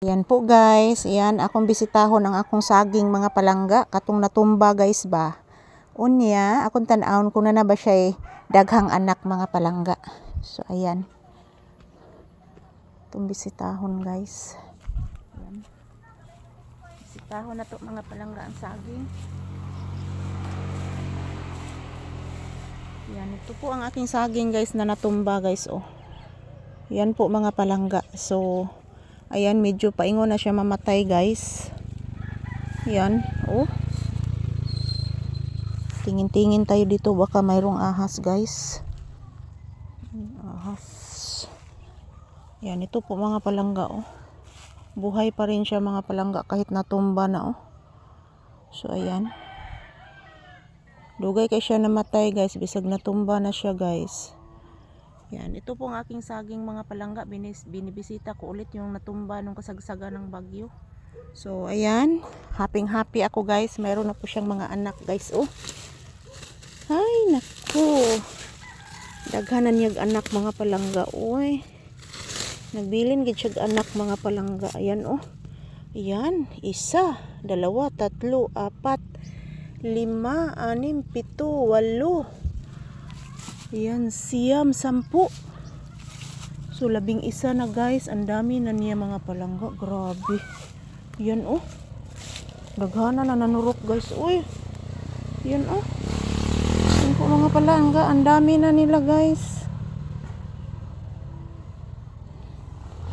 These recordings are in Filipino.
Yan po guys, yan akong bisitahon ang akong saging mga palangga katong natumba guys ba. Unya, akong tan-awon kung na ba siya daghang anak mga palangga. So ayan. Itong bisitahon guys. Ayan. Bisitahon na to mga palangga ang saging. Yan, ito po ang aking saging guys na natumba guys oh. Yan po mga palangga. So ayan, medyo paingon na siya mamatay guys. Yan, oh. Tingin-tingin tayo dito, baka mayroong ahas guys. Ahas. Yan, ito po mga palangga oh. Buhay pa rin siya mga palangga kahit natumba na oh. So ayan. Dugay kay siya namatay guys, bisag natumba na siya guys. Yan, ito po ang aking saging mga palangga. Binibisita ko ulit yung natumba nung kasagsagan ng bagyo. So, ayan. Happy ako guys. Mayroon na po siyang mga anak guys. Oh. Ay, naku. Daghanan niyag anak mga palangga. Uy. Nagbilin gid siya anak mga palangga. Ayan oh. Ayan. 1, 2, 3, 4, 5, 6, 7, 8. Ayan, 9, 10. So, 11 na guys. Ang dami na niya mga palangga. Grabe. Yan oh. Daghana na nanurok guys. Uy. Yan oh. Yan po mga palangga. Ang dami na nila guys.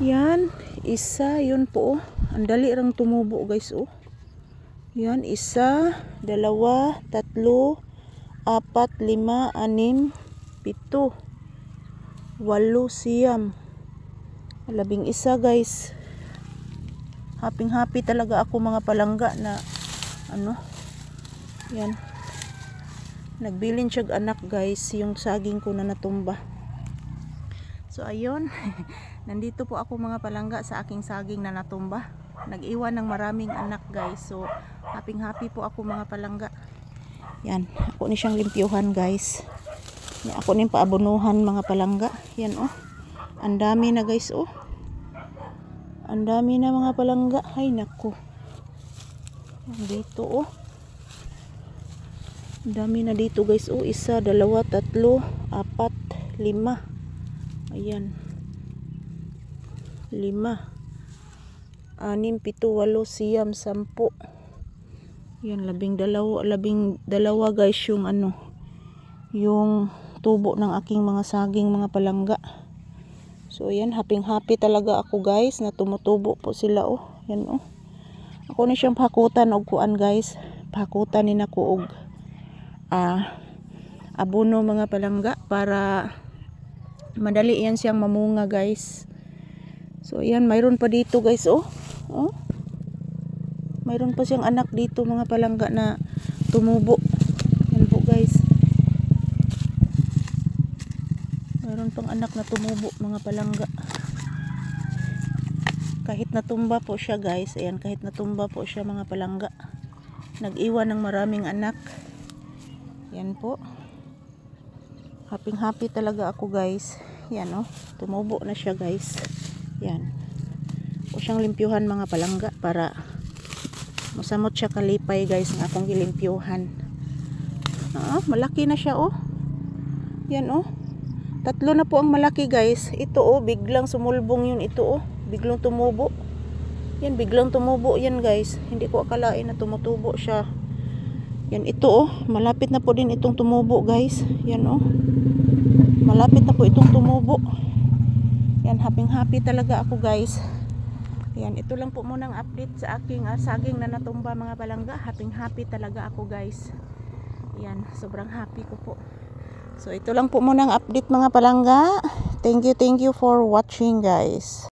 Yan. 1. Yun po oh. Ang dali rang tumubo guys oh. Yan. 1, 2, 3, 4, 5, 6, 7, 8, 9, 10. 11 guys. Happy talaga ako mga palangga na ano. Yan. Nagbilin siya anak guys, yung saging ko na natumba. So ayun. Nandito po ako mga palangga sa aking saging na natumba. Nag-iwan ng maraming anak guys. So happy po ako mga palangga. Yan, ako ni siyang limpyuhan guys. Yan, ako ni paabunuhan mga palangga. Yan oh. Ang dami na guys oh. Ang dami na mga palangga. Ay naku. Dito oh. Ang dami na dito guys oh. 1, 2, 3, 4, 5. Ayan. 5, 6, 7, 8, 9, 10. Yan, 12 guys yung ano, yung tubo ng aking mga saging mga palangga. So yan, happy talaga ako guys na tumutubo po sila oh. Yan oh. Ako ni siyang pahakutan og kuan guys. Pahakutan ni nako og abono mga palangga para madali yan siyang mamunga guys. So yan, mayroon pa dito guys oh. Oh. Mayroon pa siyang anak dito mga palangga na tumubo. Yan po guys. Mayroon pang anak na tumubo mga palangga. Kahit natumba po siya guys. Ayan, kahit natumba po siya mga palangga. Nag-iwan ng maraming anak. Yan po. Happy talaga ako guys. Yan oh. Tumubo na siya guys. Yan. O siyang limpyuhan mga palangga para masamot siya kalipay guys ng akong gilimpyuhan. Malaki na siya oh. Yan oh. 3 na po ang malaki guys. Ito oh, biglang sumulbong yun ito oh. Biglang tumubo. Yan, biglang tumubo yan guys. Hindi ko akalain na tumutubo siya. Yan ito oh. Malapit na po din itong tumubo guys. Yan oh. Malapit na po itong tumubo. Yan, happy talaga ako guys. Yan, ito lang po muna ang update sa aking saging na natumba mga palangga. Happy talaga ako guys. Yan, sobrang happy ko po. So ito lang po muna ang update mga palangga. Thank you for watching guys.